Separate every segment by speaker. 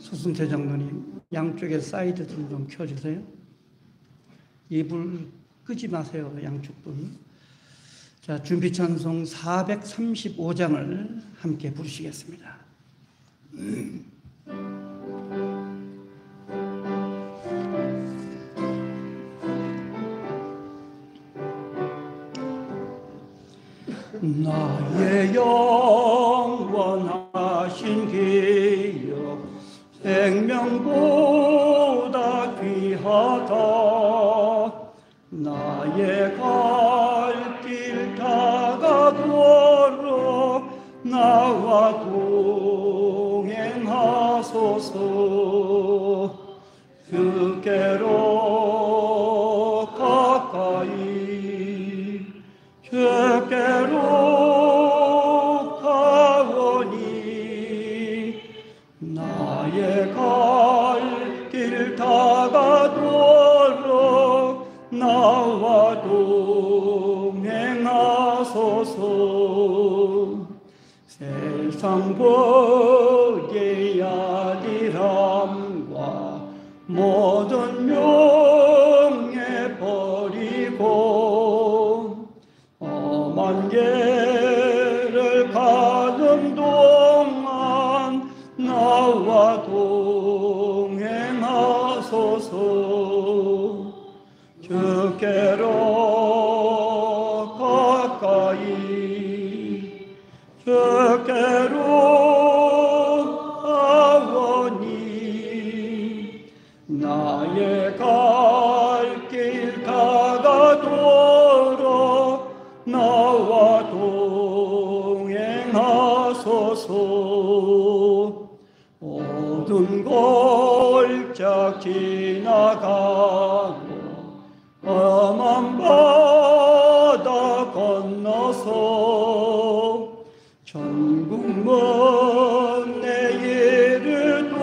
Speaker 1: 소순태 장로님, 양쪽에 사이드 좀 켜주세요. 이 불 끄지 마세요, 양쪽 불. 자, 준비 찬송 435장을 함께 부르시겠습니다. 나의 영원하신 기업 생명보다 귀하다. 나의 갈 길 다가도록 나와 동행하소서. 주께로 가까이 주께로 가오니 나의 갈 길 다가도록 나와 동행하소서. 세상 복의 야리함과 모든 명예 버리고 험한 길을 가는 동안 나와 동행하소서. 주께로 가까이 주께로 가오니 나의 갈 길 다가도록 나와 동행하소서. 모든 골짝 지나가고 험한 바다 건너서 천국 먼데 이르도록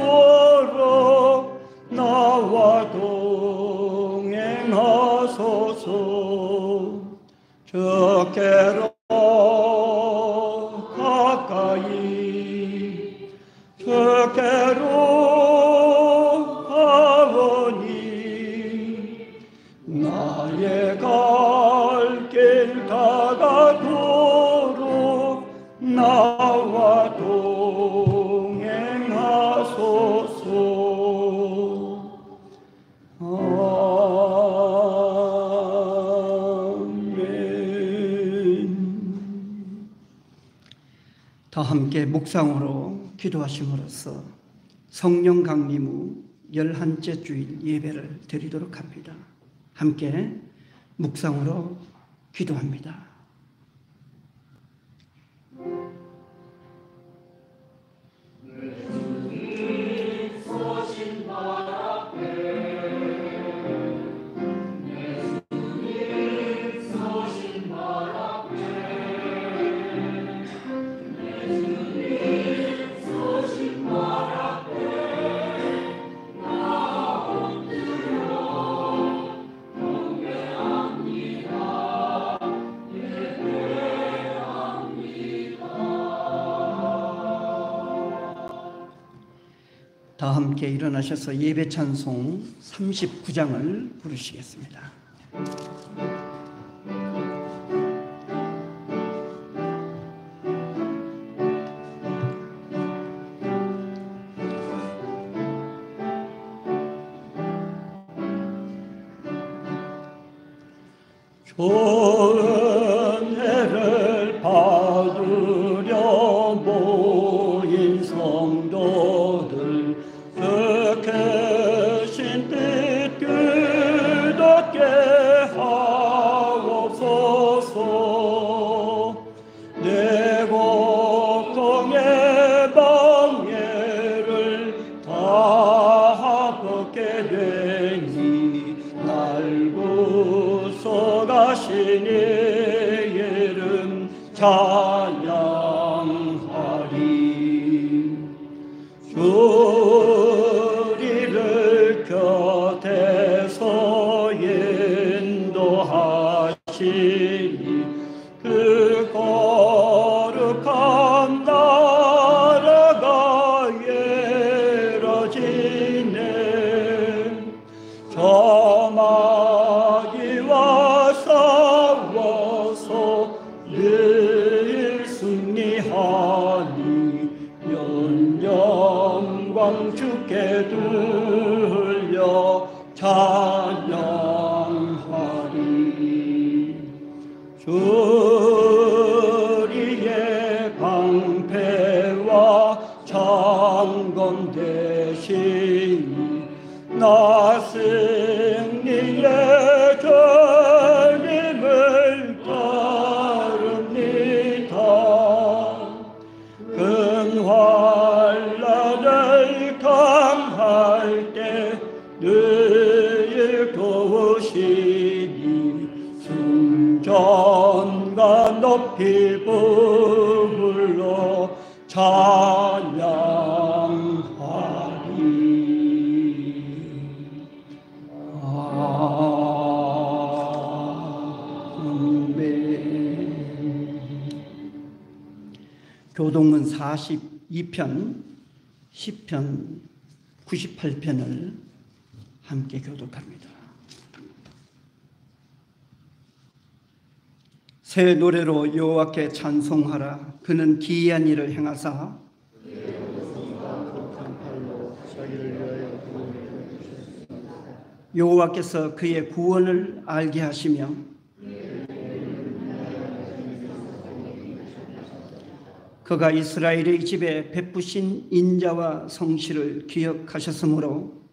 Speaker 1: 나와 동행하소서. 주께로 가까이 주께로 가오니 나의 갈 길 다가도록 나와 동행하소서. 아멘. 다 함께 묵상으로 기도하심으로써 성령 강림 후 11째 주일 예배를 드리도록 합니다. 함께 묵상으로 기도합니다. 다 함께 일어나셔서 예배 찬송 39장을 부르시겠습니다. 좋은 해를 받으려 모인 성도들 주께신 뜻 끝없게 하옵소서. 내 걱정의 방해를 다 벗게 되니 날 구속하시니 이름 찬양하리. 우리를 곁에서 인도하시니 그 거룩한 나라가 이뤄질 영광 주께 들려 찬양하리. 주리의 방패와 창검 대신 나 승리의 주님을 따릅니다. 근환란을 강할 때 늘 도우시니 승전과 높이 불러 찬양하리. 아멘. 교동은 42편, 시편 98편을 함께 교독합니다. 새 노래로 여호와께 찬송하라. 그는 기이한 일을 행하사 여호와께서 그의 구원을 알게 하시며 그가 이스라엘의 집에 베푸신 인자와 성실을 기억하셨으므로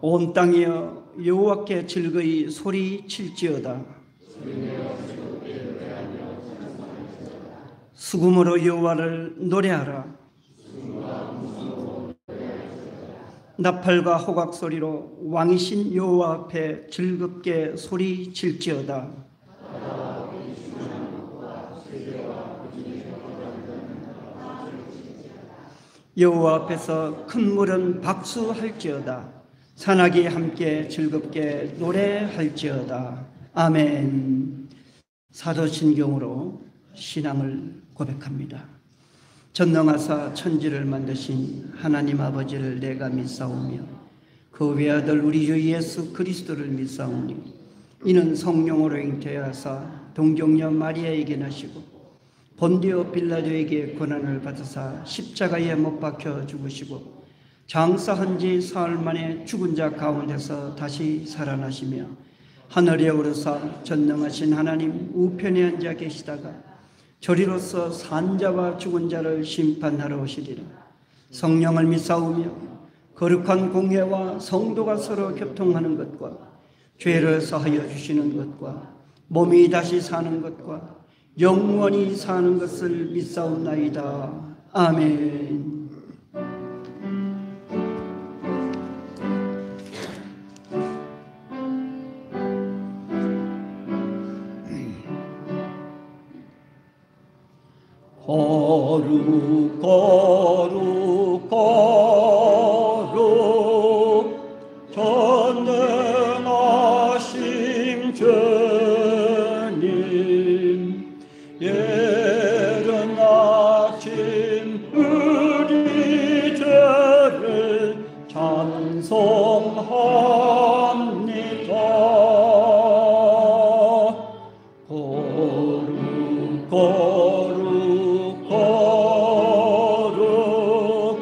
Speaker 1: 온 땅이여 여호와께 즐거이 소리칠지어다. 수금으로 여호와를 노래하라. 나팔과 호각 소리로 왕이신 여호와 앞에 즐겁게 소리칠지어다. 여호와 앞에서 큰 물은 박수할지어다. 산악이 함께 즐겁게 노래할지어다. 아멘. 사도신경으로 신앙을 고백합니다. 전능하사 천지를 만드신 하나님 아버지를 내가 믿사오며 그 외아들 우리 주 예수 그리스도를 믿사오니 이는 성령으로 잉태하사 동정녀 마리아에게 나시고 본디오 빌라도에게 고난을 받으사 십자가에 못 박혀 죽으시고 장사한 지 사흘 만에 죽은 자 가운데서 다시 살아나시며 하늘에 오르사 전능하신 하나님 우편에 앉아 계시다가 저리로서 산자와 죽은 자를 심판하러 오시리라. 성령을 믿사오며 거룩한 공회와 성도가 서로 교통하는 것과 죄를 사하여 주시는 것과 몸이 다시 사는 것과 영원히 사는 것을 믿사옵나이다. 아멘. 거룩 거룩 거룩 전능하신 주님 예른 아침 우리 죄를 찬송합니다. 거룩 거룩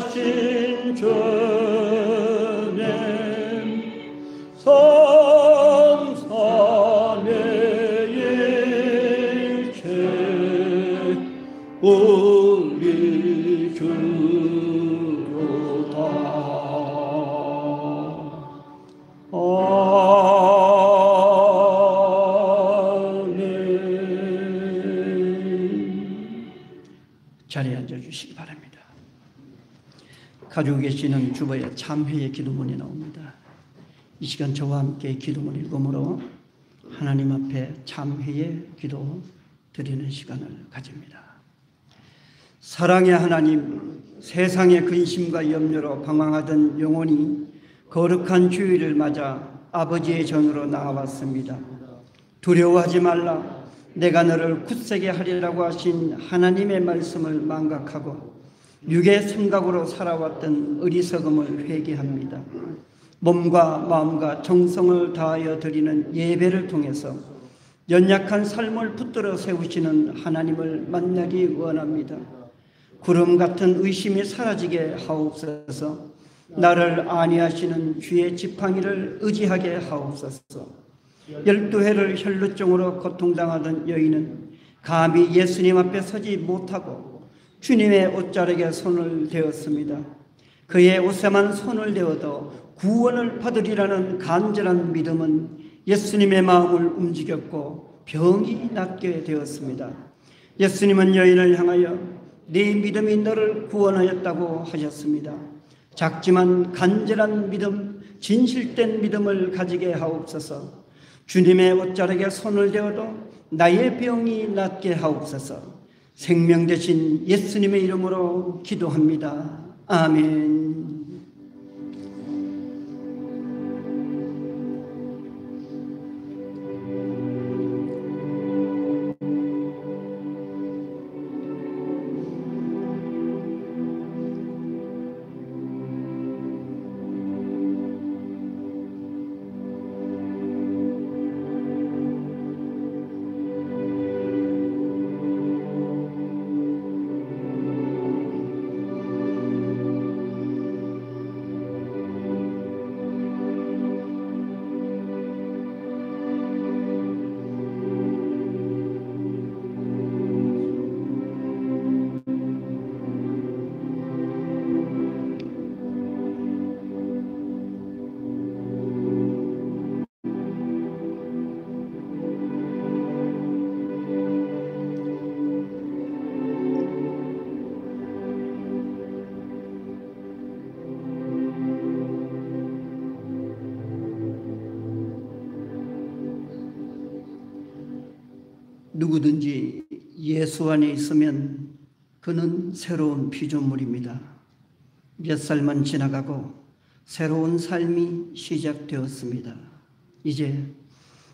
Speaker 1: 자비하신 주님 성산의 일체 우리 주로다. 자리에 앉아주시기 바랍니다. 가지고 계시는 주보에 참회의 기도문이 나옵니다. 이 시간 저와 함께 기도문 읽음으로 하나님 앞에 참회의 기도 드리는 시간을 가집니다. 사랑의 하나님, 세상의 근심과 염려로 방황하던 영혼이 거룩한 주일을 맞아 아버지의 전으로 나아왔습니다. 두려워하지 말라. 내가 너를 굳세게 하리라고 하신 하나님의 말씀을 망각하고 육의 생각으로 살아왔던 어리석음을 회개합니다. 몸과 마음과 정성을 다하여 드리는 예배를 통해서 연약한 삶을 붙들어 세우시는 하나님을 만나기 원합니다. 구름 같은 의심이 사라지게 하옵소서. 나를 안위하시는 주의 지팡이를 의지하게 하옵소서. 12해를 혈루증으로 고통당하던 여인은 감히 예수님 앞에 서지 못하고 주님의 옷자락에 손을 대었습니다. 그의 옷에만 손을 대어도 구원을 받으리라는 간절한 믿음은 예수님의 마음을 움직였고 병이 낫게 되었습니다. 예수님은 여인을 향하여 네 믿음이 너를 구원하였다고 하셨습니다. 작지만 간절한 믿음, 진실된 믿음을 가지게 하옵소서. 주님의 옷자락에 손을 대어도 나의 병이 낫게 하옵소서. 생명 되신 예수님의 이름으로 기도합니다. 아멘. 누구든지 예수 안에 있으면 그는 새로운 피조물입니다. 몇 살만 지나가고 새로운 삶이 시작되었습니다. 이제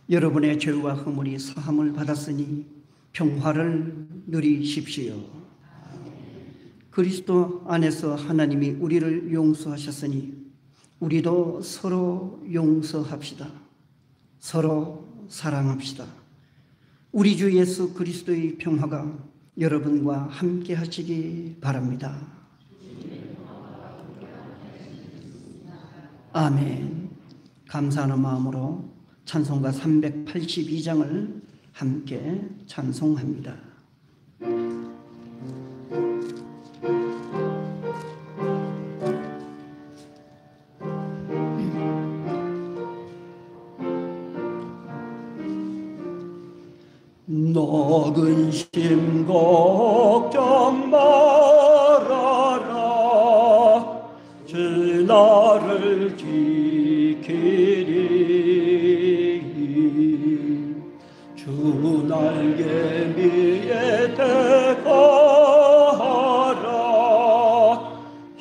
Speaker 1: 여러분의 죄와 허물이 사함을 받았으니 평화를 누리십시오. 그리스도 안에서 하나님이 우리를 용서하셨으니 우리도 서로 용서합시다. 서로 사랑합시다. 우리 주 예수 그리스도의 평화가 여러분과 함께 하시기 바랍니다. 아멘. 감사하는 마음으로 찬송가 382장을 함께 찬송합니다. 너근 심 걱정 말아라. 주 나를 지키리. 주 날개 위에 대하라.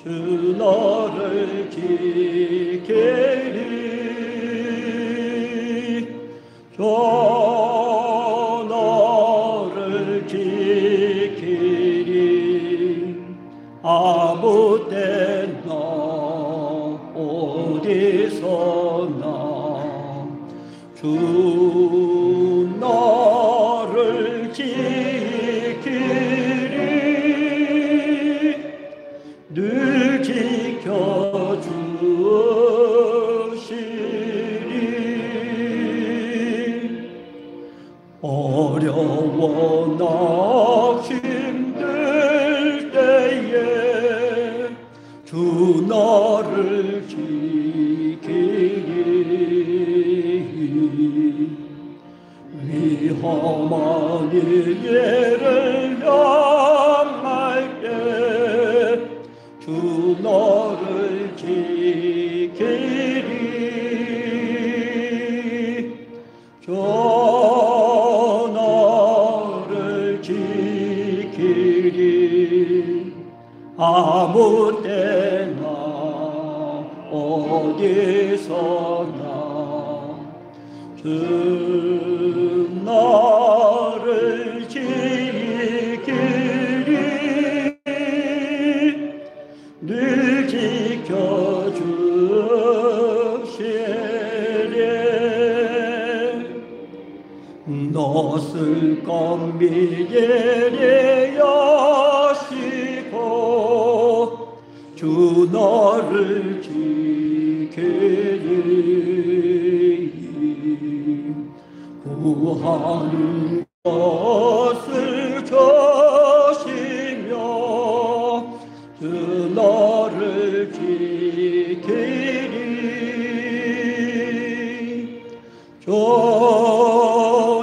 Speaker 1: 주 너를 지키리. 아무 때나 어디서나 주 너를 지키리. 늘 지켜주시리. 어려워 낙심될 때에 주 너를 지키리. 위험한 일을 향할 때 주 너를 지키리. 주 너를 지키리. 아무 때나 어디서나 주 너를 지키리. 늘 지켜주시리. 너 미래를 여시고 주 너를 지키리 구하는 것을 저시며 주 너를 지키리 주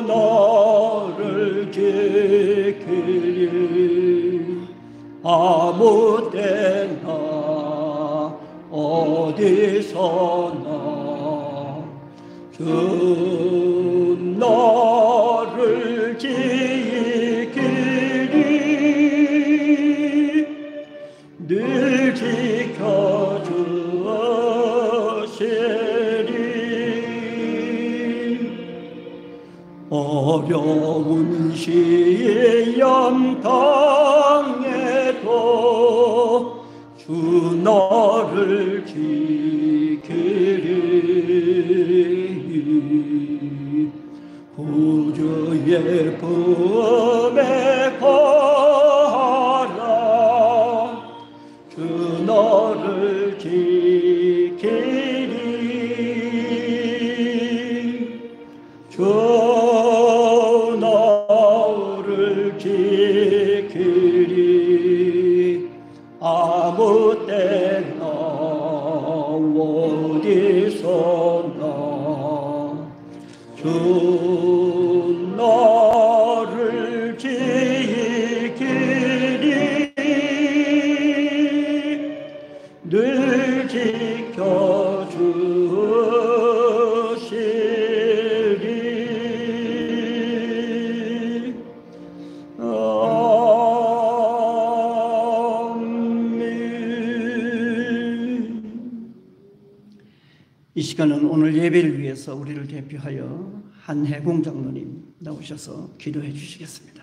Speaker 1: 너를 지키리 아무 때나 어디서나 주 너를 지키리 늘 지켜주시리 어려운 시험 당해도 주 너를 지키리 구주의 품에 거하라 주 너를 지키리 주 너를 지키리 아무 때나 어디서나 주 너를 지키리 늘 지켜주시리 아멘. 이 시간은 오늘 예배를 위해서 우리를 대표하여 한해공 장로님 나오셔서 기도해 주시겠습니다.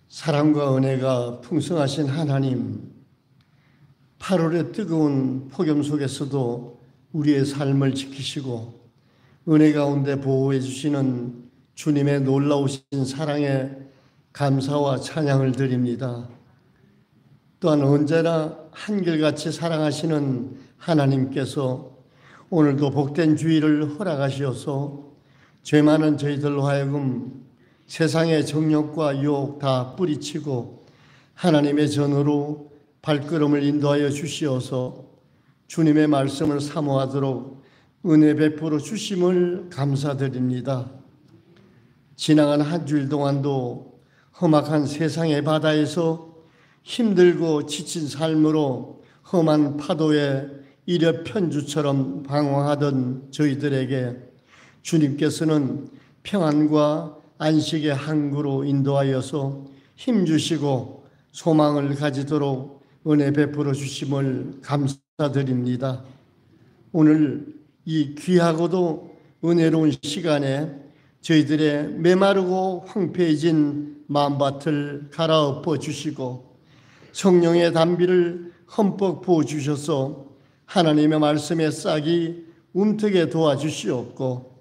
Speaker 2: 사랑과 은혜가 풍성하신 하나님, 8월의 뜨거운 폭염 속에서도 우리의 삶을 지키시고 은혜 가운데 보호해 주시는 주님의 놀라우신 사랑에 감사와 찬양을 드립니다. 또한 언제나 한결같이 사랑하시는 하나님께서 오늘도 복된 주일을 허락하시어서 죄 많은 저희들로 하여금 세상의 정욕과 유혹 다 뿌리치고 하나님의 전으로 발걸음을 인도하여 주시어서 주님의 말씀을 사모하도록 은혜 베풀어 주심을 감사드립니다. 지나간 한 주일 동안도 험악한 세상의 바다에서 힘들고 지친 삶으로 험한 파도에 이려 편주처럼 방황하던 저희들에게 주님께서는 평안과 안식의 항구로 인도하여서 힘주시고 소망을 가지도록 은혜 베풀어 주심을 감사드립니다. 오늘 이 귀하고도 은혜로운 시간에 저희들의 메마르고 황폐해진 마음밭을 갈아엎어 주시고 성령의 단비를 흠뻑 부어 주셔서 하나님의 말씀의 싹이 움트게 도와주시옵고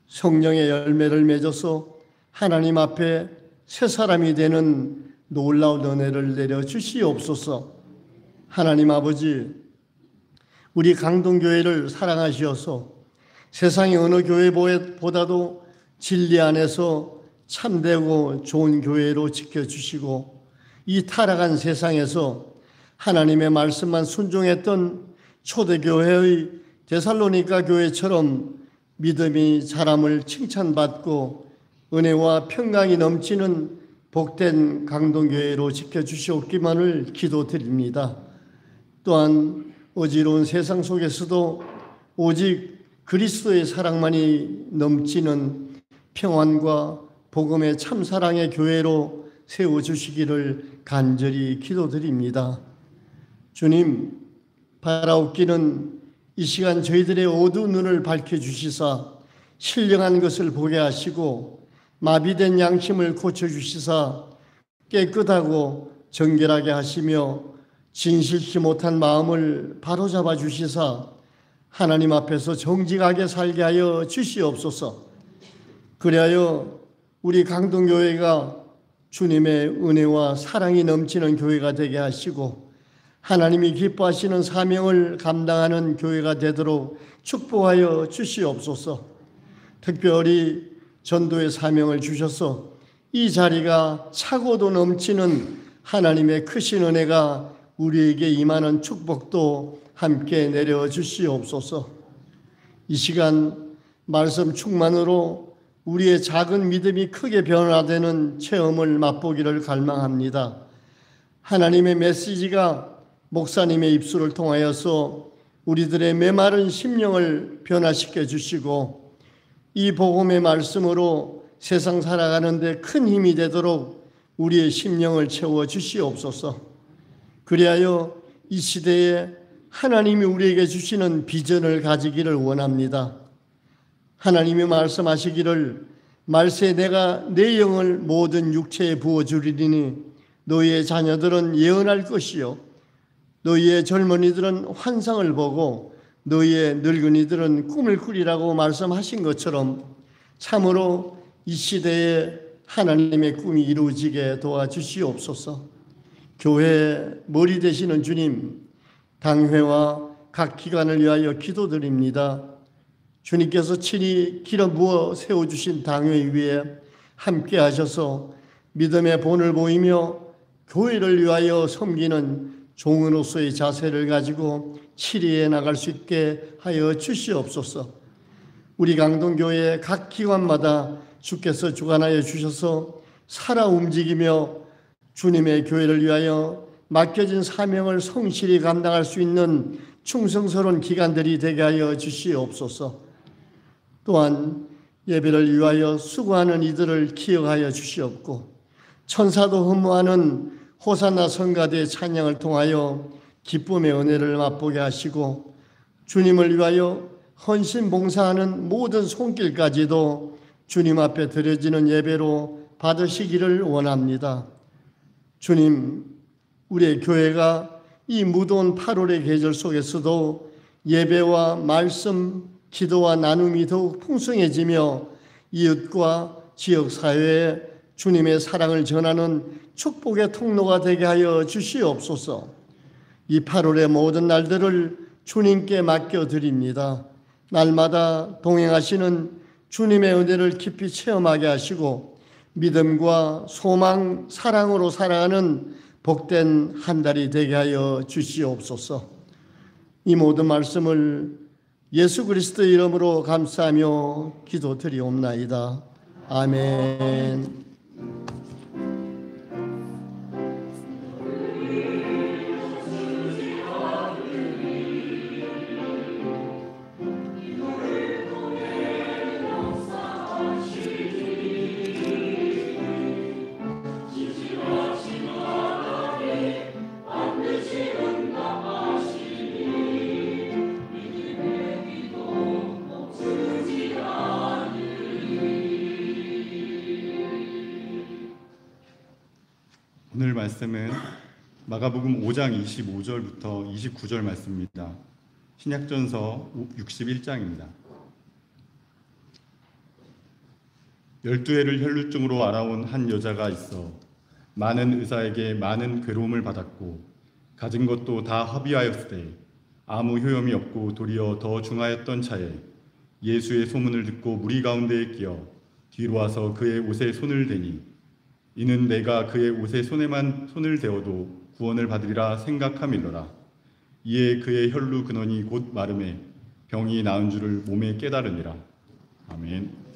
Speaker 2: 성령의 열매를 맺어서 하나님 앞에 새 사람이 되는 놀라운 은혜를 내려 주시옵소서. 하나님 아버지, 우리 강동교회를 사랑하시어서 세상의 어느 교회보다도 진리 안에서 참되고 좋은 교회로 지켜주시고 이 타락한 세상에서 하나님의 말씀만 순종했던 초대교회의 데살로니가 교회처럼 믿음이 자람을 칭찬받고 은혜와 평강이 넘치는 복된 강동교회로 지켜주시옵기만을 기도드립니다. 또한 어지러운 세상 속에서도 오직 그리스도의 사랑만이 넘치는 평안과 복음의 참사랑의 교회로 세워주시기를 간절히 기도드립니다. 주님, 바라옵기는 이 시간 저희들의 어두운 눈을 밝혀주시사 신령한 것을 보게 하시고 마비된 양심을 고쳐주시사 깨끗하고 정결하게 하시며 진실치 못한 마음을 바로잡아 주시사 하나님 앞에서 정직하게 살게 하여 주시옵소서. 그리하여 우리 강동교회가 주님의 은혜와 사랑이 넘치는 교회가 되게 하시고 하나님이 기뻐하시는 사명을 감당하는 교회가 되도록 축복하여 주시옵소서. 특별히 전도의 사명을 주셔서 이 자리가 차고도 넘치는 하나님의 크신 은혜가 우리에게 임하는 축복도 함께 내려 주시옵소서. 이 시간 말씀 충만으로 우리의 작은 믿음이 크게 변화되는 체험을 맛보기를 갈망합니다. 하나님의 메시지가 목사님의 입술을 통하여서 우리들의 메마른 심령을 변화시켜 주시고 이 복음의 말씀으로 세상 살아가는 데 큰 힘이 되도록 우리의 심령을 채워 주시옵소서. 그리하여 이 시대에 하나님이 우리에게 주시는 비전을 가지기를 원합니다. 하나님이 말씀하시기를 말세 내가 내 영을 모든 육체에 부어주리니 너희의 자녀들은 예언할 것이요 너희의 젊은이들은 환상을 보고 너희의 늙은이들은 꿈을 꾸리라고 말씀하신 것처럼 참으로 이 시대에 하나님의 꿈이 이루어지게 도와주시옵소서. 교회 머리 되시는 주님, 당회와 각 기관을 위하여 기도드립니다. 주님께서 친히 기름 부어 세워주신 당회 위에 함께 하셔서 믿음의 본을 보이며 교회를 위하여 섬기는 종으로서의 자세를 가지고 치리해 나갈 수 있게 하여 주시옵소서. 우리 강동교회 각 기관마다 주께서 주관하여 주셔서 살아 움직이며 주님의 교회를 위하여 맡겨진 사명을 성실히 감당할 수 있는 충성스러운 기관들이 되게 하여 주시옵소서. 또한 예배를 위하여 수고하는 이들을 기억하여 주시옵고 천사도 흠모하는 호산나 성가대의 찬양을 통하여 기쁨의 은혜를 맛보게 하시고 주님을 위하여 헌신 봉사하는 모든 손길까지도 주님 앞에 드려지는 예배로 받으시기를 원합니다. 주님, 우리의 교회가 이 무더운 8월의 계절 속에서도 예배와 말씀, 기도와 나눔이 더욱 풍성해지며 이웃과 지역사회에 주님의 사랑을 전하는 축복의 통로가 되게 하여 주시옵소서. 이 8월의 모든 날들을 주님께 맡겨드립니다. 날마다 동행하시는 주님의 은혜를 깊이 체험하게 하시고 믿음과 소망, 사랑으로 살아가는 복된 한 달이 되게 하여 주시옵소서. 이 모든 말씀을 예수 그리스도의 이름으로 감사하며 기도드리옵나이다. 아멘.
Speaker 3: 오늘 말씀은 마가복음 5장 25절부터 29절 말씀입니다. 신약전서 61장입니다. 12해를 혈루증으로 알아온 한 여자가 있어 많은 의사에게 많은 괴로움을 받았고 가진 것도 다 허비하였으되 아무 효험이 없고 도리어 더 중하였던 차에 예수의 소문을 듣고 무리 가운데에 끼어 뒤로 와서 그의 옷에 손을 대니 이는 내가 그의 옷에 손에만 손을 대어도 구원을 받으리라 생각함일러라. 이에 그의 혈루 근원이 곧 마름에 병이 나은 줄을 몸에 깨달으니라. 아멘.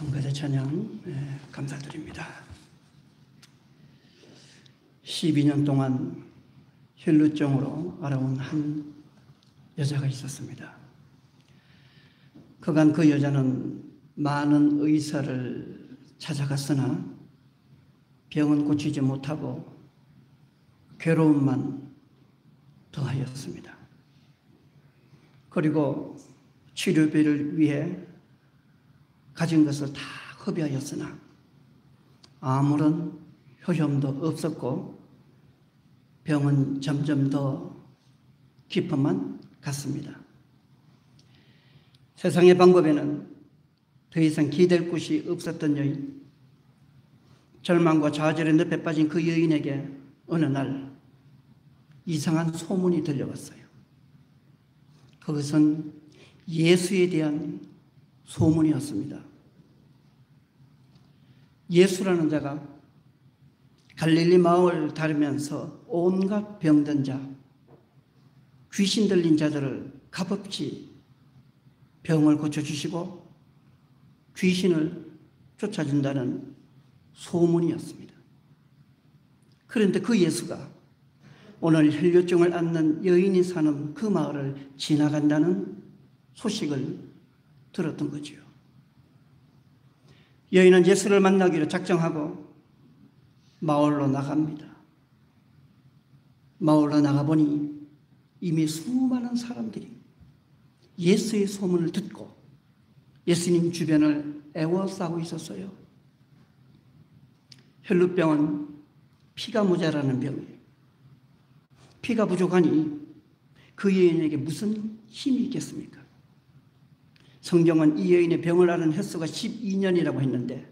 Speaker 1: 성가대 찬양 감사드립니다. 12년 동안 혈루증으로 알아온 한 여자가 있었습니다. 그간 그 여자는 많은 의사를 찾아갔으나 병은 고치지 못하고 괴로움만 더하였습니다. 그리고 치료비를 위해 가진 것을 다 허비하였으나 아무런 효험도 없었고 병은 점점 더 깊어만 갔습니다. 세상의 방법에는 더 이상 기댈 곳이 없었던 여인, 절망과 좌절의 늪에 빠진 그 여인에게 어느 날 이상한 소문이 들려왔어요. 그것은 예수에 대한 소문이었습니다. 예수라는 자가 갈릴리 마을 다니면서 온갖 병든 자, 귀신 들린 자들을 값없이 병을 고쳐주시고 귀신을 쫓아준다는 소문이었습니다. 그런데 그 예수가 오늘 혈류증을 앓는 여인이 사는 그 마을을 지나간다는 소식을 들었던 거지요. 여인은 예수를 만나기로 작정하고 마을로 나갑니다. 마을로 나가보니 이미 수많은 사람들이 예수의 소문을 듣고 예수님 주변을 애워싸고 있었어요. 혈루병은 피가 모자라는 병이에요. 피가 부족하니 그 여인에게 무슨 힘이 있겠습니까? 성경은 이 여인의 병을 앓은 횟수가 12년이라고 했는데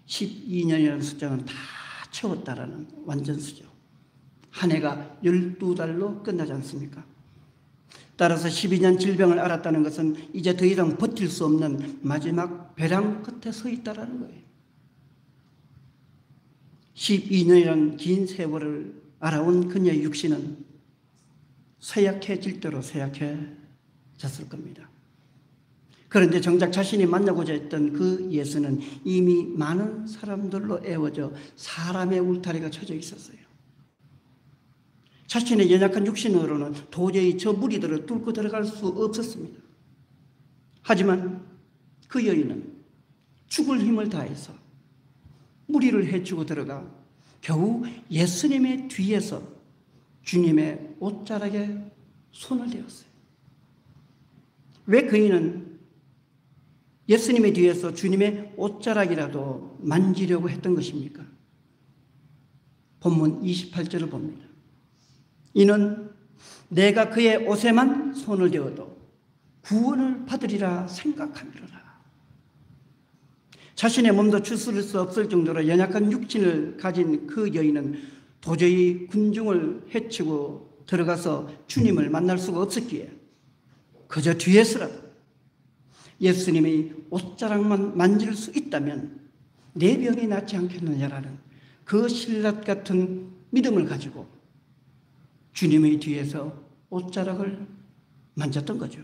Speaker 1: 12년이라는 숫자는 다 채웠다라는 완전수죠. 한 해가 12달로 끝나지 않습니까? 따라서 12년 질병을 앓았다는 것은 이제 더 이상 버틸 수 없는 마지막 벼랑 끝에 서 있다는 거예요. 12년이라는 긴 세월을 알아온 그녀의 육신은 쇠약해질 대로 쇠약해졌을 겁니다. 그런데 정작 자신이 만나고자 했던 그 예수는 이미 많은 사람들로 애워져 사람의 울타리가 쳐져 있었어요. 자신의 연약한 육신으로는 도저히 저 무리들을 뚫고 들어갈 수 없었습니다. 하지만 그 여인은 죽을 힘을 다해서 무리를 헤치고 들어가 겨우 예수님의 뒤에서 주님의 옷자락에 손을 대었어요. 왜 그이는 예수님의 뒤에서 주님의 옷자락이라도 만지려고 했던 것입니까? 본문 28절을 봅니다. 이는 내가 그의 옷에만 손을 대어도 구원을 받으리라 생각함이로라. 자신의 몸도 추스릴 수 없을 정도로 연약한 육신을 가진 그 여인은 도저히 군중을 헤치고 들어가서 주님을 만날 수가 없었기에 그저 뒤에서라도 예수님의 옷자락만 만질 수 있다면 내 병이 낫지 않겠느냐라는 그 신라 같은 믿음을 가지고 주님의 뒤에서 옷자락을 만졌던 거죠.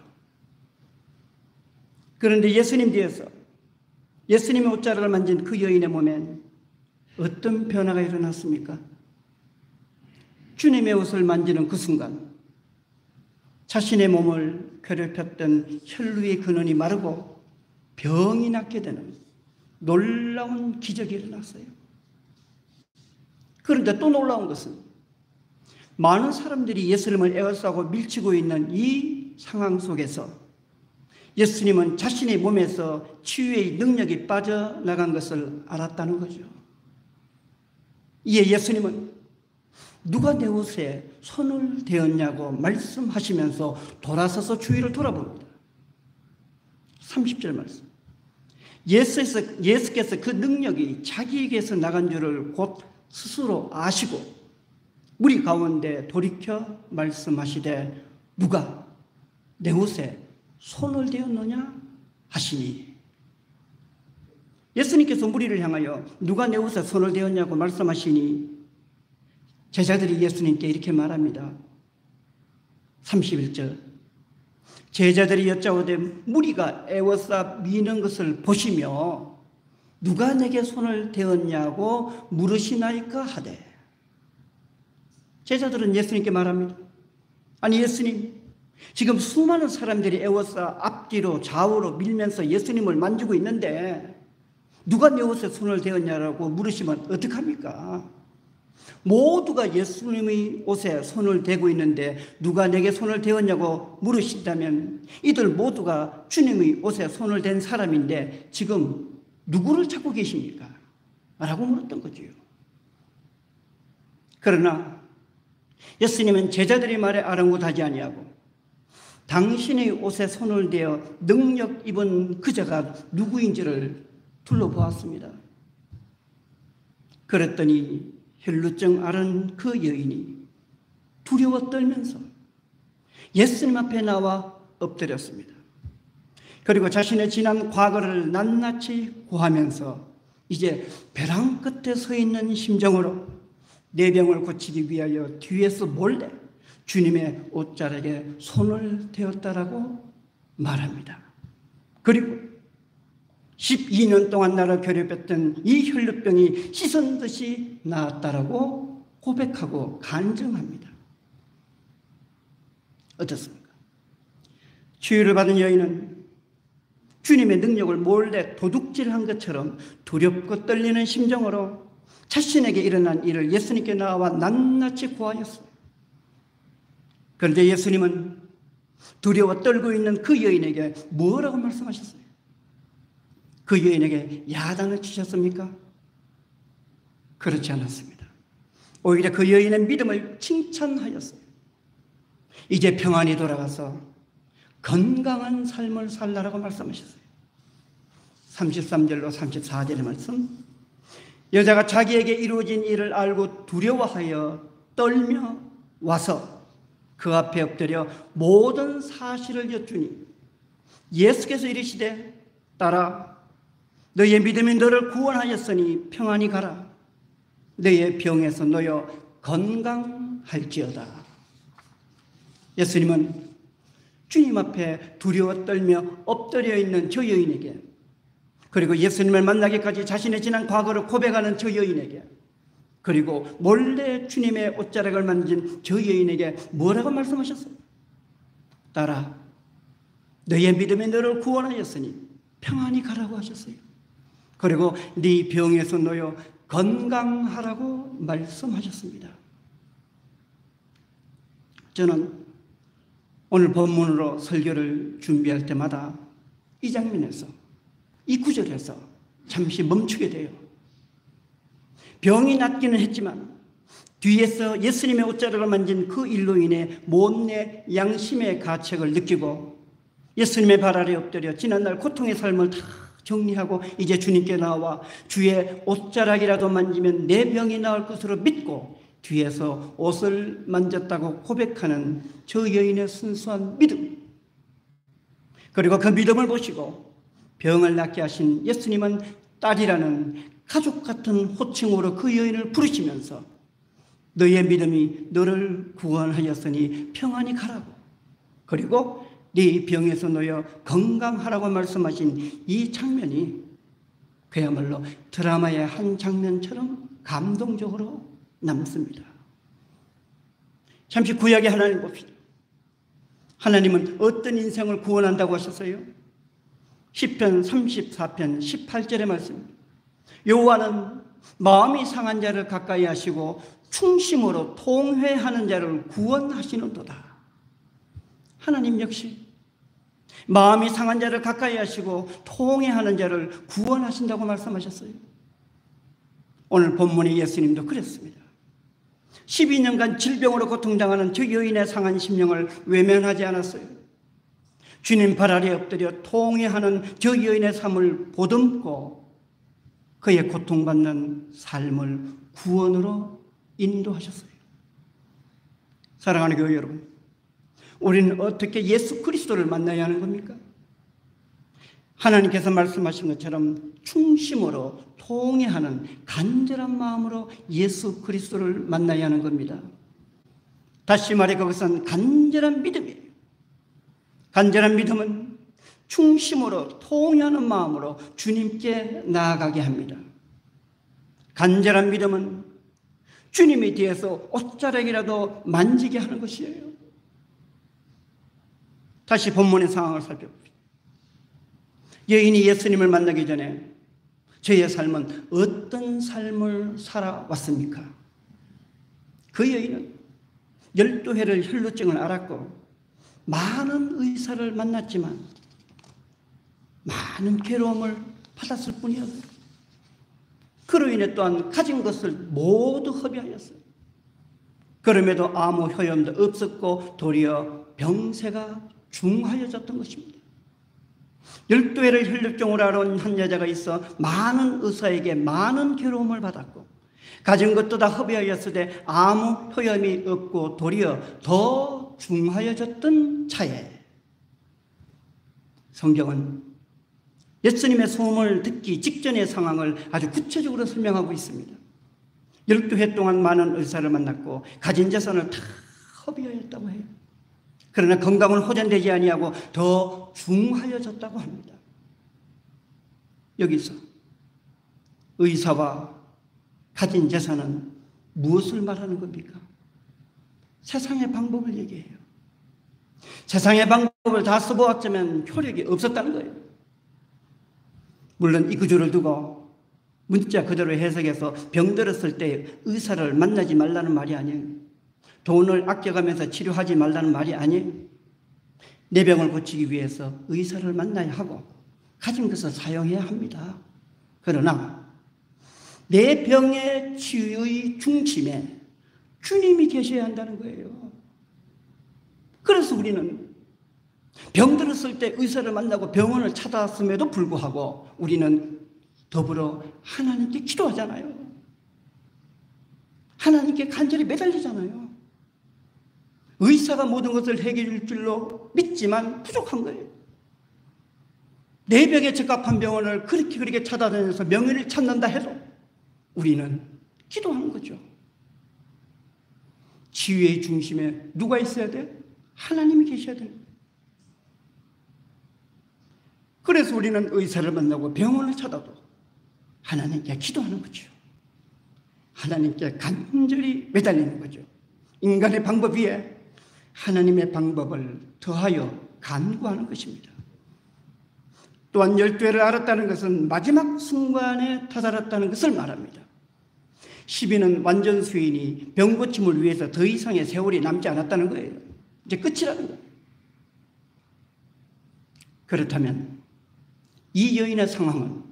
Speaker 1: 그런데 예수님 뒤에서 예수님의 옷자락을 만진 그 여인의 몸엔 어떤 변화가 일어났습니까? 주님의 옷을 만지는 그 순간 자신의 몸을 괴롭혔던 혈루의 근원이 마르고 병이 낫게 되는 놀라운 기적이 일어났어요. 그런데 또 놀라운 것은 많은 사람들이 예수님을 에워싸고 밀치고 있는 이 상황 속에서 예수님은 자신의 몸에서 치유의 능력이 빠져나간 것을 알았다는 거죠. 이에 예수님은 누가 내 옷에 손을 대었냐고 말씀하시면서 돌아서서 주위를 돌아봅니다. 30절 말씀. 예수께서 그 능력이 자기에게서 나간 줄을 곧 스스로 아시고 무리 가운데 돌이켜 말씀하시되 누가 내 옷에 손을 대었느냐 하시니 예수님께서 무리를 향하여 누가 내 옷에 손을 대었냐고 말씀하시니 제자들이 예수님께 이렇게 말합니다. 31절 제자들이 여짜오되 무리가 애워싸 미는 것을 보시며 누가 내게 손을 대었냐고 물으시나이까 하되. 제자들은 예수님께 말합니다. 아니 예수님, 지금 수많은 사람들이 애워서 앞뒤로 좌우로 밀면서 예수님을 만지고 있는데 누가 내 옷에 손을 대었냐라고 물으시면 어떡합니까? 모두가 예수님의 옷에 손을 대고 있는데 누가 내게 손을 대었냐고 물으신다면 이들 모두가 주님의 옷에 손을 댄 사람인데 지금 누구를 찾고 계십니까? 라고 물었던 거지요. 그러나 예수님은 제자들의 말에 아랑곳하지 아니하고 당신의 옷에 손을 대어 능력 입은 그자가 누구인지를 둘러보았습니다. 그랬더니 혈루증 앓은 그 여인이 두려워 떨면서 예수님 앞에 나와 엎드렸습니다. 그리고 자신의 지난 과거를 낱낱이 고하면서 이제 벼랑 끝에 서 있는 심정으로 내 병을 고치기 위하여 뒤에서 몰래 주님의 옷자락에 손을 대었다라고 말합니다. 그리고 12년 동안 나를 괴롭혔던 이 혈루병이 씻은 듯이 나았다라고 고백하고 간증합니다. 어떻습니까? 치유를 받은 여인은 주님의 능력을 몰래 도둑질한 것처럼 두렵고 떨리는 심정으로 자신에게 일어난 일을 예수님께 나와 낱낱이 고하였습니다. 그런데 예수님은 두려워 떨고 있는 그 여인에게 뭐라고 말씀하셨어요? 그 여인에게 야단을 치셨습니까? 그렇지 않았습니다. 오히려 그 여인의 믿음을 칭찬하였어요. 이제 평안히 돌아가서 건강한 삶을 살라라고 말씀하셨어요. 33절로 34절의 말씀. 여자가 자기에게 이루어진 일을 알고 두려워하여 떨며 와서 그 앞에 엎드려 모든 사실을 여쭈니 예수께서 이르시되 딸아 너의 믿음이 너를 구원하였으니 평안히 가라. 너의 병에서 놓여 건강할지어다. 예수님은 주님 앞에 두려워 떨며 엎드려 있는 저 여인에게, 그리고 예수님을 만나기까지 자신의 지난 과거를 고백하는 저 여인에게, 그리고 몰래 주님의 옷자락을 만진 저 여인에게 뭐라고 말씀하셨어요? 딸아 너의 믿음이 너를 구원하였으니 평안히 가라고 하셨어요. 그리고 네 병에서 놓여 건강하라고 말씀하셨습니다. 저는 오늘 본문으로 설교를 준비할 때마다 이 장면에서, 이 구절에서 잠시 멈추게 돼요. 병이 낫기는 했지만 뒤에서 예수님의 옷자락을 만진 그 일로 인해 못내 양심의 가책을 느끼고 예수님의 발 아래 엎드려 지난날 고통의 삶을 다 정리하고 이제 주님께 나와 주의 옷자락이라도 만지면 내 병이 나을 것으로 믿고 뒤에서 옷을 만졌다고 고백하는 저 여인의 순수한 믿음, 그리고 그 믿음을 보시고 병을 낫게 하신 예수님은 딸이라는 가족 같은 호칭으로 그 여인을 부르시면서 너의 믿음이 너를 구원하였으니 평안히 가라고, 그리고 네 병에서 놓여 건강하라고 말씀하신 이 장면이 그야말로 드라마의 한 장면처럼 감동적으로 남습니다. 잠시 구약의 하나님 봅시다. 하나님은 어떤 인생을 구원한다고 하셨어요? 시편 34편 18절의 말씀입니다. 여호와는 마음이 상한 자를 가까이 하시고 충심으로 통회하는 자를 구원하시는도다. 하나님 역시 마음이 상한 자를 가까이 하시고 통회하는 자를 구원하신다고 말씀하셨어요. 오늘 본문의 예수님도 그랬습니다. 12년간 질병으로 고통당하는 저 여인의 상한 심령을 외면하지 않았어요. 주님 발 아래 엎드려 통회하는 저 여인의 삶을 보듬고 그의 고통받는 삶을 구원으로 인도하셨어요. 사랑하는 교회 여러분, 우리는 어떻게 예수 그리스도를 만나야 하는 겁니까? 하나님께서 말씀하신 것처럼 충심으로 통회하는 간절한 마음으로 예수 그리스도를 만나야 하는 겁니다. 다시 말해 그것은 간절한 믿음이에요. 간절한 믿음은 충심으로 통회하는 마음으로 주님께 나아가게 합니다. 간절한 믿음은 주님에 대해서 옷자락이라도 만지게 하는 것이에요. 다시 본문의 상황을 살펴봅시다. 여인이 예수님을 만나기 전에 저의 삶은 어떤 삶을 살아왔습니까? 그 여인은 12회를 혈루증을 앓았고 많은 의사를 만났지만 많은 괴로움을 받았을 뿐이었어요. 그로 인해 또한 가진 것을 모두 허비하였어요. 그럼에도 아무 효험도 없었고 도리어 병세가 중하여졌던 것입니다. 12회를 혈루증으로 앓은 한 여자가 있어 많은 의사에게 많은 괴로움을 받았고 가진 것도 다 허비하였으되 아무 효험이 없고 도리어 더 중하여졌던 차에 성경은 예수님의 소문을 듣기 직전의 상황을 아주 구체적으로 설명하고 있습니다. 12회 동안 많은 의사를 만났고 가진 재산을 다 허비하였다고 해요. 그러나 건강은 호전되지 아니하고 더 중하여졌다고 합니다. 여기서 의사와 가진 재산은 무엇을 말하는 겁니까? 세상의 방법을 얘기해요. 세상의 방법을 다 써보았지만 효력이 없었다는 거예요. 물론 이 구조를 두고 문자 그대로 해석해서 병들었을 때 의사를 만나지 말라는 말이 아니에요. 돈을 아껴가면서 치료하지 말라는 말이 아니에요. 내 병을 고치기 위해서 의사를 만나야 하고 가진 것을 사용해야 합니다. 그러나 내 병의 치유의 중심에 주님이 계셔야 한다는 거예요. 그래서 우리는 병들었을 때 의사를 만나고 병원을 찾아왔음에도 불구하고 우리는 더불어 하나님께 기도하잖아요. 하나님께 간절히 매달리잖아요. 의사가 모든 것을 해결해 줄 줄로 믿지만 부족한 거예요. 내 병에 적합한 병원을 그렇게 찾아다녀서 명의를 찾는다 해도 우리는 기도하는 거죠. 치유의 중심에 누가 있어야 돼? 하나님이 계셔야 됩니다. 그래서 우리는 의사를 만나고 병원을 찾아도 하나님께 기도하는 거죠. 하나님께 간절히 매달리는 거죠. 인간의 방법 위에 하나님의 방법을 더하여 간구하는 것입니다. 또한 12회를 앓았다는 것은 마지막 순간에 다다랐다는 것을 말합니다. 시비는 완전 수인이 병고침을 위해서 더 이상의 세월이 남지 않았다는 거예요. 이제 끝이라는 거예요. 그렇다면 이 여인의 상황은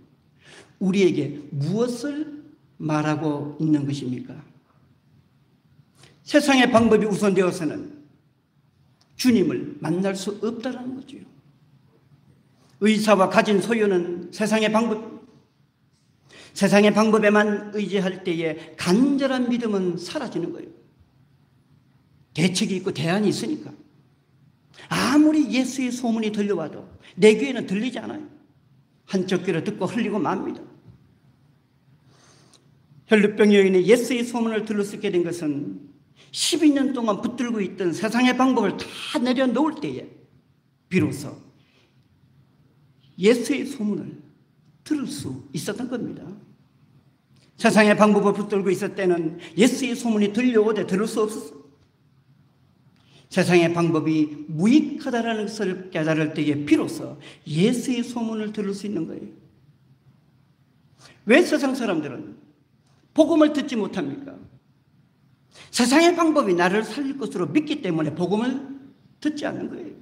Speaker 1: 우리에게 무엇을 말하고 있는 것입니까? 세상의 방법이 우선되어서는 주님을 만날 수 없다는 거죠. 의사와 가진 소유는 세상의 방법에만 의지할 때에 간절한 믿음은 사라지는 거예요. 대책이 있고 대안이 있으니까. 아무리 예수의 소문이 들려와도 내 귀에는 들리지 않아요. 한쪽 귀로 듣고 흘리고 맙니다. 혈루병 여인이 예수의 소문을 들을 수 있게 된 것은 12년 동안 붙들고 있던 세상의 방법을 다 내려놓을 때에 비로소 예수의 소문을 들을 수 있었던 겁니다. 세상의 방법을 붙들고 있을 때는 예수의 소문이 들려오되 들을 수 없었어요. 세상의 방법이 무익하다는 것을 깨달을 때에 비로소 예수의 소문을 들을 수 있는 거예요. 왜 세상 사람들은 복음을 듣지 못합니까? 세상의 방법이 나를 살릴 것으로 믿기 때문에 복음을 듣지 않는 거예요.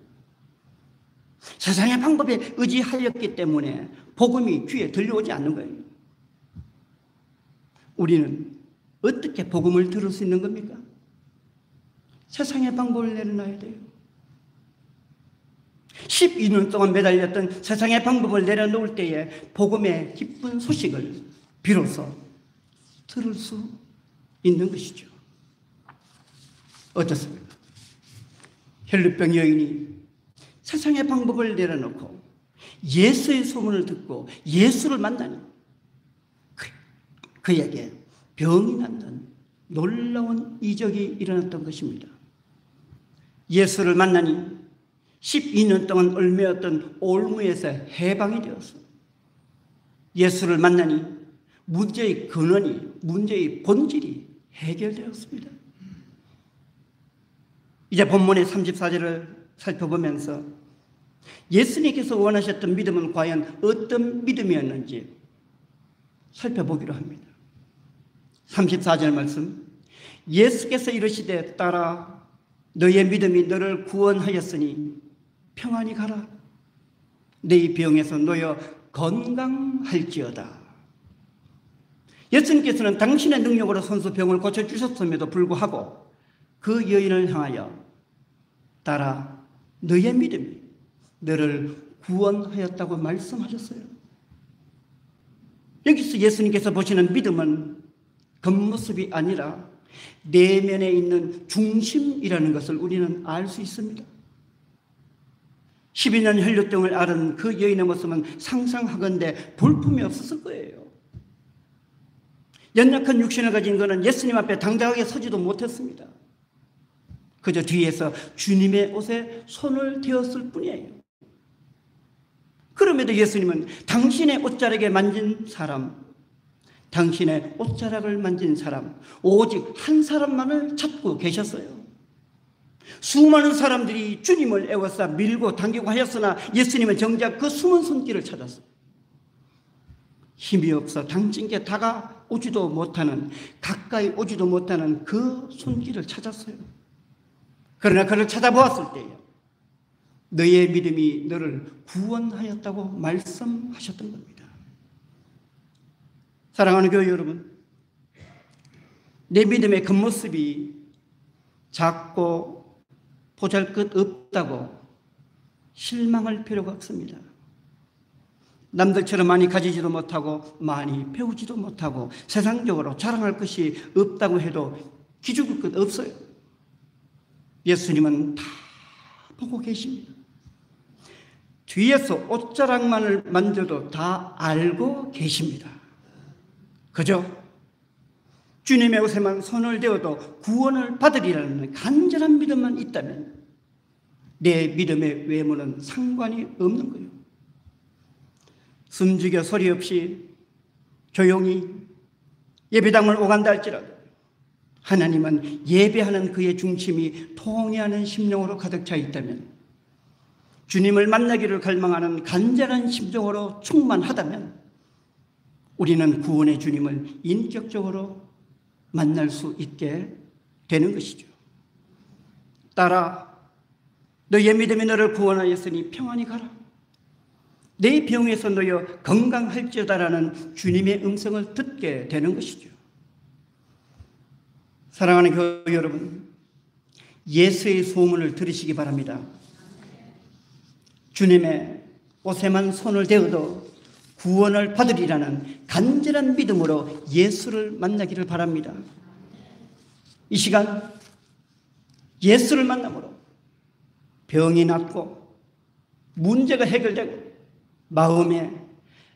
Speaker 1: 세상의 방법에 의지하였기 때문에 복음이 귀에 들려오지 않는 거예요. 우리는 어떻게 복음을 들을 수 있는 겁니까? 세상의 방법을 내려놔야 돼요. 12년 동안 매달렸던 세상의 방법을 내려놓을 때에 복음의 기쁜 소식을 비로소 들을 수 있는 것이죠. 어떻습니까? 혈루병 여인이 세상의 방법을 내려놓고 예수의 소문을 듣고 예수를 만나니 그에게 병이 낫는 놀라운 이적이 일어났던 것입니다. 예수를 만나니 12년 동안 얽매였던 올무에서 해방이 되었어. 예수를 만나니 문제의 근원이, 문제의 본질이 해결되었습니다. 이제 본문의 34절을 살펴보면서 예수님께서 원하셨던 믿음은 과연 어떤 믿음이었는지 살펴보기로 합니다. 34절 말씀, 예수께서 이르시되 딸아 너의 믿음이 너를 구원하였으니 평안히 가라. 네 병에서 놓여 건강할지어다. 예수님께서는 당신의 능력으로 선수 병을 고쳐주셨음에도 불구하고 그 여인을 향하여 딸아 너의 믿음이 너를 구원하였다고 말씀하셨어요. 여기서 예수님께서 보시는 믿음은 겉모습이 아니라 내면에 있는 중심이라는 것을 우리는 알 수 있습니다. 12년 혈류병을 앓은 그 여인의 모습은 상상하건대 볼품이 없었을 거예요. 연약한 육신을 가진 그는 예수님 앞에 당당하게 서지도 못했습니다. 그저 뒤에서 주님의 옷에 손을 대었을 뿐이에요. 그럼에도 예수님은 당신의 옷자락에 만진 사람, 당신의 옷자락을 만진 사람, 오직 한 사람만을 찾고 계셨어요. 수많은 사람들이 주님을 애워싸 밀고 당기고 하였으나 예수님은 정작 그 숨은 손길을 찾았어요. 힘이 없어 당신께 다가오지도 못하는, 가까이 오지도 못하는 그 손길을 찾았어요. 그러나 그를 찾아보았을 때요, 너의 믿음이 너를 구원하였다고 말씀하셨던 겁니다. 사랑하는 교회 여러분, 내 믿음의 겉모습이 작고 보잘것없다고 실망할 필요가 없습니다. 남들처럼 많이 가지지도 못하고 많이 배우지도 못하고 세상적으로 자랑할 것이 없다고 해도 기죽을 것 없어요. 예수님은 다 보고 계십니다. 뒤에서 옷자락만을 만져도 다 알고 계십니다. 그죠? 주님의 옷에만 손을 대어도 구원을 받으리라는 간절한 믿음만 있다면 내 믿음의 외모는 상관이 없는 거예요. 숨죽여 소리 없이 조용히 예배당을 오간다 할지라도 하나님은 예배하는 그의 중심이 통회하는 심령으로 가득 차 있다면, 주님을 만나기를 갈망하는 간절한 심정으로 충만하다면 우리는 구원의 주님을 인격적으로 만날 수 있게 되는 것이죠. 딸아, 너의 믿음이 너를 구원하였으니 평안히 가라. 내 병에서 놓여 건강할지어다라는 주님의 음성을 듣게 되는 것이죠. 사랑하는 교회 여러분, 예수의 소문을 들으시기 바랍니다. 주님의 옷에만 손을 대어도 구원을 받으리라는 간절한 믿음으로 예수를 만나기를 바랍니다. 이 시간 예수를 만남으로 병이 낫고 문제가 해결되고 마음에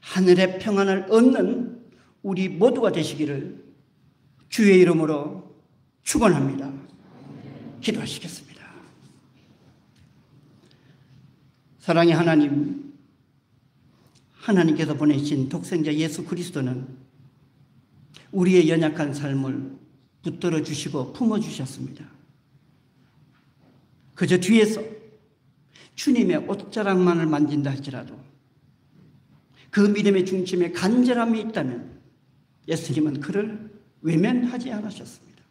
Speaker 1: 하늘의 평안을 얻는 우리 모두가 되시기를 주의 이름으로 축원합니다. 기도하시겠습니다. 사랑의 하나님, 하나님께서 보내신 독생자 예수 그리스도는 우리의 연약한 삶을 붙들어 주시고 품어 주셨습니다. 그저 뒤에서 주님의 옷자락만을 만진다 할지라도 그 믿음의 중심에 간절함이 있다면 예수님은 그를 외면하지 않으셨습니다.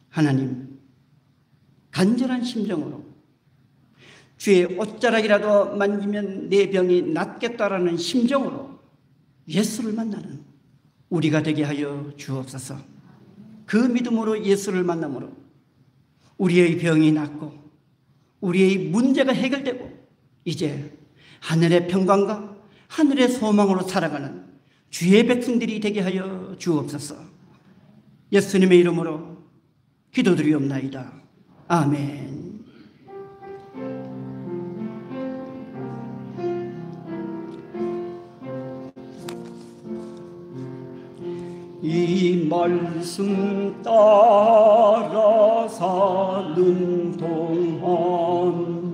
Speaker 1: 하나님, 간절한 심정으로 주의 옷자락이라도 만지면 내 병이 낫겠다라는 심정으로 예수를 만나는 우리가 되게 하여 주옵소서. 그 믿음으로 예수를 만남으로 우리의 병이 낫고 우리의 문제가 해결되고 이제 하늘의 평강과 하늘의 소망으로 살아가는 주의 백성들이 되게 하여 주옵소서. 예수님의 이름으로 기도드리옵나이다. 아멘. 이 말씀 따라 사는 동안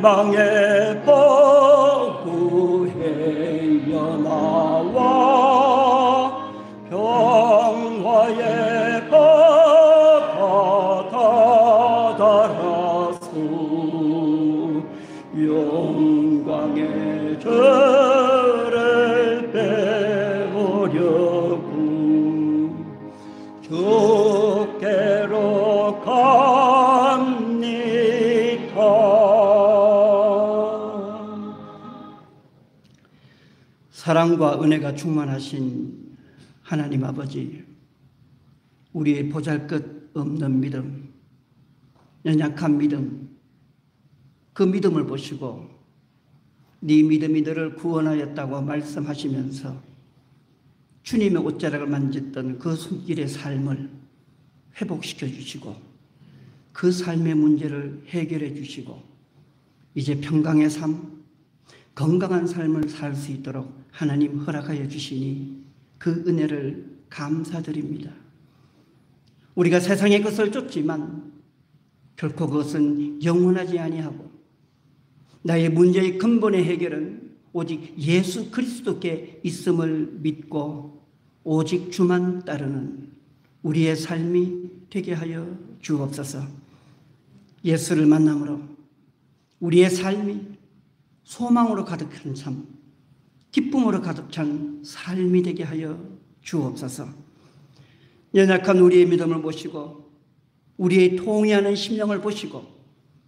Speaker 1: 멸망의 법 구해여 나와 평화의 법 다다라소 영광의 죄를 빼보려고 주께로 갑니다. 사랑과 은혜가 충만하신 하나님 아버지, 우리의 보잘것없는 믿음, 연약한 믿음, 그 믿음을 보시고 네 믿음이 너를 구원하였다고 말씀하시면서 주님의 옷자락을 만졌던 그 손길의 삶을 회복시켜 주시고 그 삶의 문제를 해결해 주시고 이제 평강의 삶, 건강한 삶을 살 수 있도록 하나님 허락하여 주시니 그 은혜를 감사드립니다. 우리가 세상의 것을 쫓지만 결코 그것은 영원하지 아니하고 나의 문제의 근본의 해결은 오직 예수 그리스도께 있음을 믿고 오직 주만 따르는 우리의 삶이 되게 하여 주옵소서. 예수를 만남으로 우리의 삶이 소망으로 가득한 삶, 기쁨으로 가득 찬 삶이 되게 하여 주옵소서. 연약한 우리의 믿음을 보시고 우리의 통회하는 심령을 보시고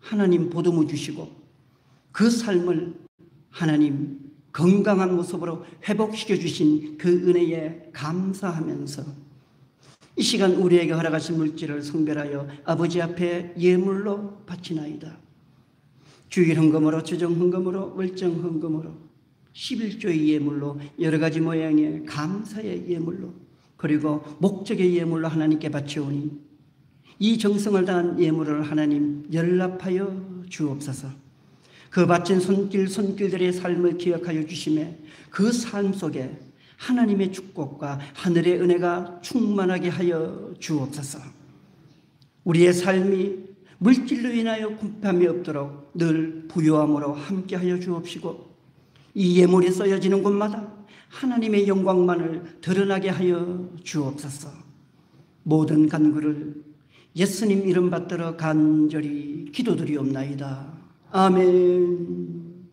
Speaker 1: 하나님 보듬어 주시고 그 삶을 하나님 건강한 모습으로 회복시켜 주신 그 은혜에 감사하면서 이 시간 우리에게 허락하신 물질을 성별하여 아버지 앞에 예물로 바치나이다. 주일 헌금으로, 주정 헌금으로, 월정 헌금으로, 11조의 예물로, 여러 가지 모양의 감사의 예물로, 그리고 목적의 예물로 하나님께 바치오니 이 정성을 다한 예물을 하나님 연락하여 주옵소서. 그 바친 손길들의 삶을 기억하여 주시매 그 삶 속에 하나님의 축복과 하늘의 은혜가 충만하게 하여 주옵소서. 우리의 삶이 물질로 인하여 궁핍함이 없도록 늘 부유함으로 함께하여 주옵시고 이 예물이 써여지는 곳마다 하나님의 영광만을 드러나게 하여 주옵소서. 모든 간구를 예수님 이름 받들어 간절히 기도드리옵나이다. 아멘.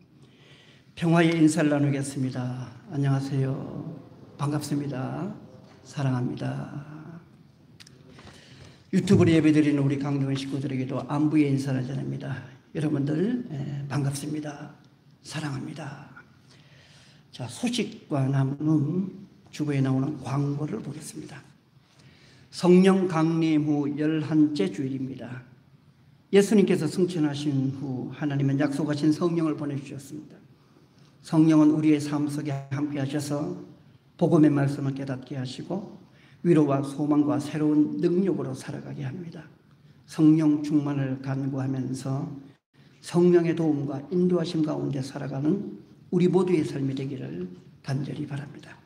Speaker 1: 평화의 인사를 나누겠습니다. 안녕하세요. 반갑습니다. 사랑합니다. 유튜브로 예배드리는 우리 강동원 식구들에게도 안부의 인사를 전합니다. 여러분들 반갑습니다. 사랑합니다. 자, 소식과 나눔 주보에 나오는 광고를 보겠습니다. 성령 강림 후 11째 주일입니다. 예수님께서 승천하신 후 하나님은 약속하신 성령을 보내주셨습니다. 성령은 우리의 삶 속에 함께 하셔서 복음의 말씀을 깨닫게 하시고 위로와 소망과 새로운 능력으로 살아가게 합니다. 성령 충만을 간구하면서 성령의 도움과 인도하심 가운데 살아가는 우리 모두의 삶이 되기를 간절히 바랍니다.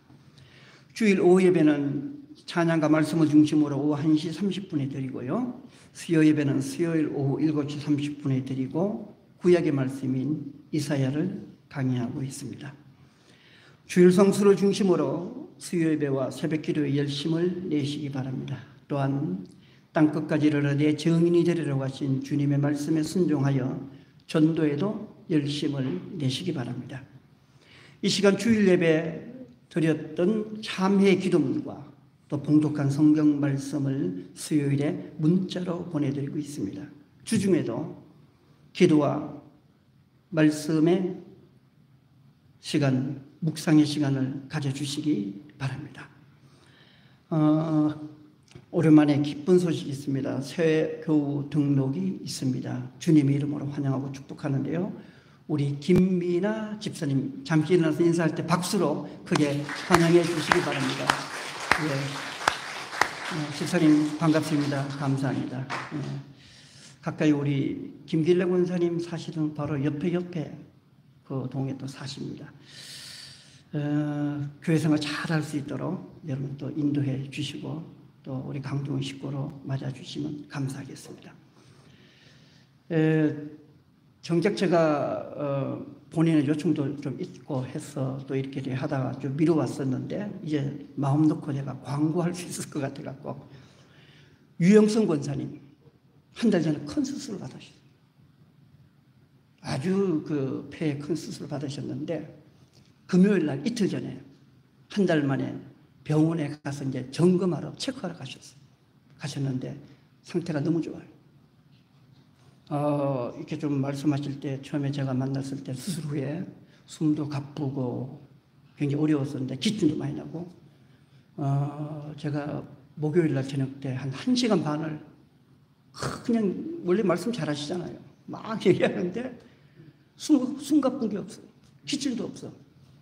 Speaker 1: 주일 오후 예배는 찬양과 말씀을 중심으로 오후 1시 30분에 드리고요. 수요 예배는 수요일 오후 7시 30분에 드리고 구약의 말씀인 이사야를 강의하고 있습니다. 주일 성수를 중심으로 수요 예배와 새벽 기도의 열심을 내시기 바랍니다. 또한 땅끝까지 이르러 내 증인이 되리라고 하신 주님의 말씀에 순종하여 전도에도 열심을 내시기 바랍니다. 이 시간 주일 예배 드렸던 참회 기도문과 또 봉독한 성경 말씀을 수요일에 문자로 보내드리고 있습니다. 주중에도 기도와 말씀의 시간, 묵상의 시간을 가져주시기 바랍니다. 오랜만에 기쁜 소식이 있습니다. 새 교우 등록이 있습니다. 주님의 이름으로 환영하고 축복하는데요. 우리 김미나 집사님 잠시 일어나서 인사할 때 박수로 크게 환영해 주시기 바랍니다. 예. 집사님 반갑습니다. 감사합니다. 예. 가까이 우리 김길래 권사님 사시는 바로 옆에 그 동에 또 사십니다. 교회 생활 잘 할 수 있도록 여러분 또 인도해 주시고 또 우리 강동원 식구로 맞아주시면 감사하겠습니다. 정작 제가 본인의 요청도 좀 있고 해서 또 이렇게 하다가 좀 미뤄왔었는데 이제 마음 놓고 제가 광고할 수 있을 것 같아갖고 유영성 권사님 한 달 전에 큰 수술을 받으셨어요. 아주 그 폐에 큰 수술을 받으셨는데 금요일 날 이틀 전에 한 달 만에 병원에 가서 이제 점검하러 체크하러 가셨는데 상태가 너무 좋아요. 이렇게 좀 말씀하실 때 처음에 제가 만났을 때 수술 후에 숨도 가쁘고 굉장히 어려웠었는데 기침도 많이 나고 제가 목요일 날 저녁 때 한 1시간 반을 그냥 원래 말씀 잘하시잖아요. 막 얘기하는데 숨 가쁜 게 없어요. 기침도 없어.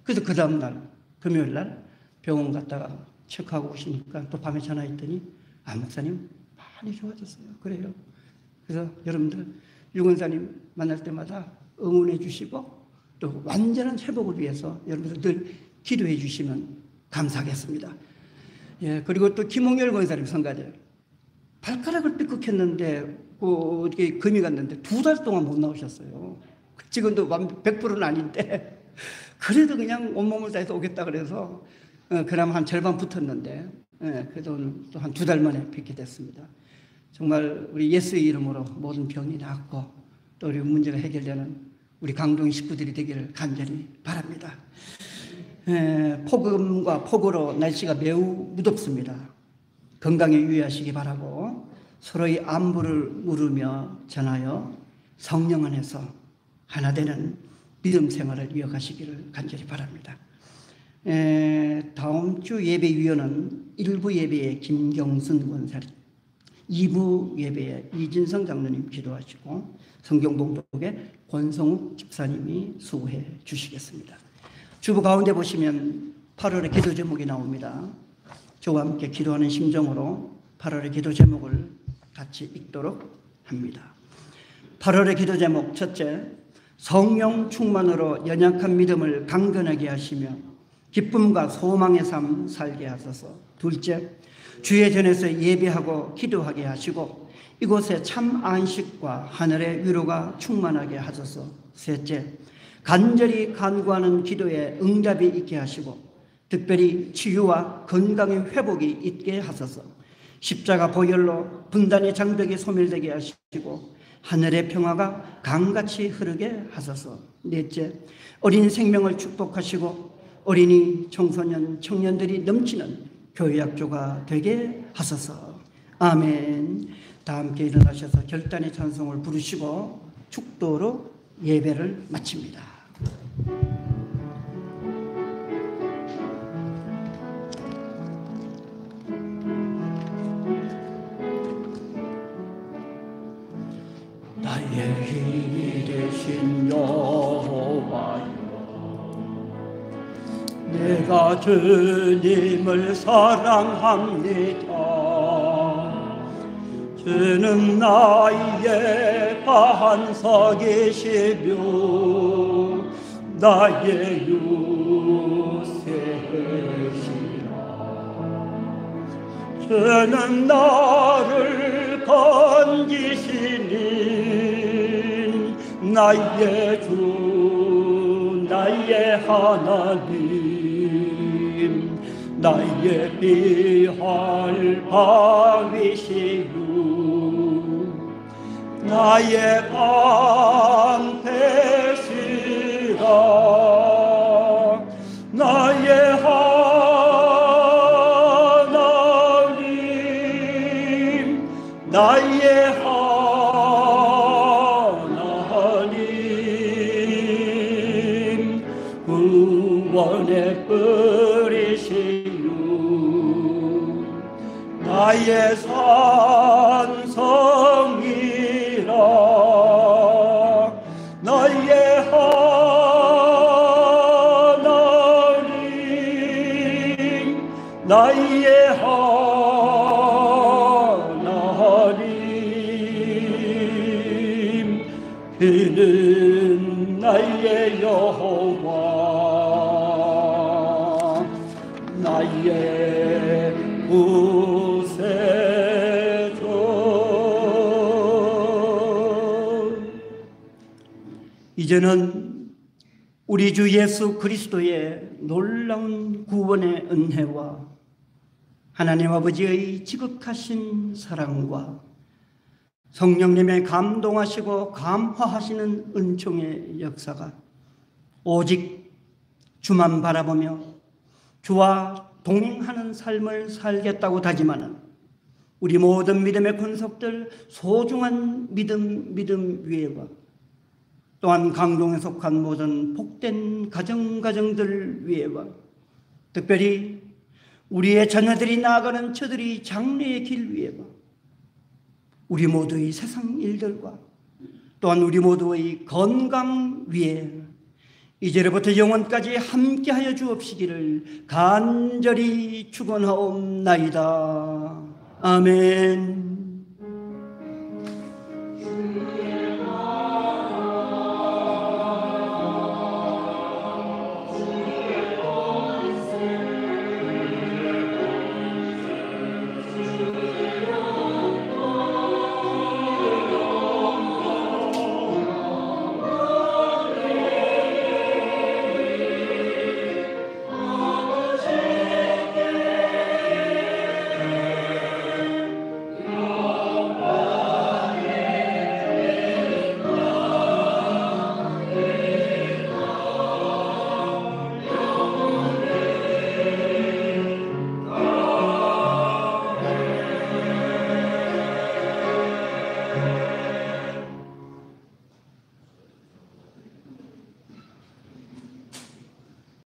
Speaker 1: 그래서 그 다음날 금요일 날 병원 갔다가 체크하고 오시니까 또 밤에 전화했더니 목사님 많이 좋아졌어요. 그래요. 그래서 여러분들 유권사님 만날 때마다 응원해 주시고 또 완전한 회복을 위해서 여러분들 늘 기도해 주시면 감사하겠습니다. 예, 그리고 또 김홍열 권사님 성가대 발가락을 삐끗했는데 이렇게 금이 갔는데 2달 동안 못 나오셨어요. 지금도 100%는 아닌데 그래도 그냥 온몸을 다해서 오겠다 그래서 그나마 한 절반 붙었는데 그래도 또 한 2달 만에 뵙게 됐습니다. 정말 우리 예수의 이름으로 모든 병이 낫고 또 우리 문제가 해결되는 우리 강동 식구들이 되기를 간절히 바랍니다. 폭음과 폭우로 날씨가 매우 무덥습니다. 건강에 유의하시기 바라고 서로의 안부를 물으며 전하여 성령 안에서 하나 되는 믿음 생활을 이어가시기를 간절히 바랍니다. 다음 주 예배위원은 1부 예배에 김경순 권사님, 2부 예배에 이진성 장로님 기도하시고 성경 봉독에 권성욱 집사님이 수고해 주시겠습니다. 주보 가운데 보시면 8월의 기도 제목이 나옵니다. 저와 함께 기도하는 심정으로 8월의 기도 제목을 같이 읽도록 합니다. 8월의 기도 제목 첫째, 성령 충만으로 연약한 믿음을 강건하게 하시며 기쁨과 소망의 삶 살게 하소서. 둘째, 주의 전에서 예배하고 기도하게 하시고 이곳에 참 안식과 하늘의 위로가 충만하게 하소서. 셋째, 간절히 간구하는 기도에 응답이 있게 하시고 특별히 치유와 건강의 회복이 있게 하소서. 십자가 보혈로 분단의 장벽이 소멸되게 하시고 하늘의 평화가 강같이 흐르게 하소서. 넷째, 어린 생명을 축복하시고 어린이, 청소년, 청년들이 넘치는 교회학교가 되게 하소서. 아멘. 다 함께 일어나셔서 결단의 찬송을 부르시고 축도로 예배를 마칩니다. 나의 힘이 되신 여호와여, 내가 주님을 사랑합니다. 주는 나의 반석이시며 나의 요새시라. 주는 나를 건지시니 나의 주 나의 하나님, 나의 피할 바위시요 나의 방패시라. 나의 하나님, 나의 하나님, 구원의 뿌리시요 나의 산성이라. 나의 하나님, 나의 하나님, 그는 나의 여호와, 나의 구세주. 이제는 우리 주 예수 그리스도의 놀라운 구원의 은혜와 하나님 아버지의 지극하신 사랑과 성령님의 감동하시고 감화하시는 은총의 역사가 오직 주만 바라보며 주와 동행하는 삶을 살겠다고 다짐하는 우리 모든 믿음의 권속들, 소중한 믿음 위에와 또한 강동에 속한 모든 복된 가정들 위에와 특별히 우리의 자녀들이 나아가는 저들이 장래의 길 위에와 우리 모두의 세상 일들과 또한 우리 모두의 건강 위에 이제로부터 영원까지 함께하여 주옵시기를 간절히 축원하옵나이다. 아멘.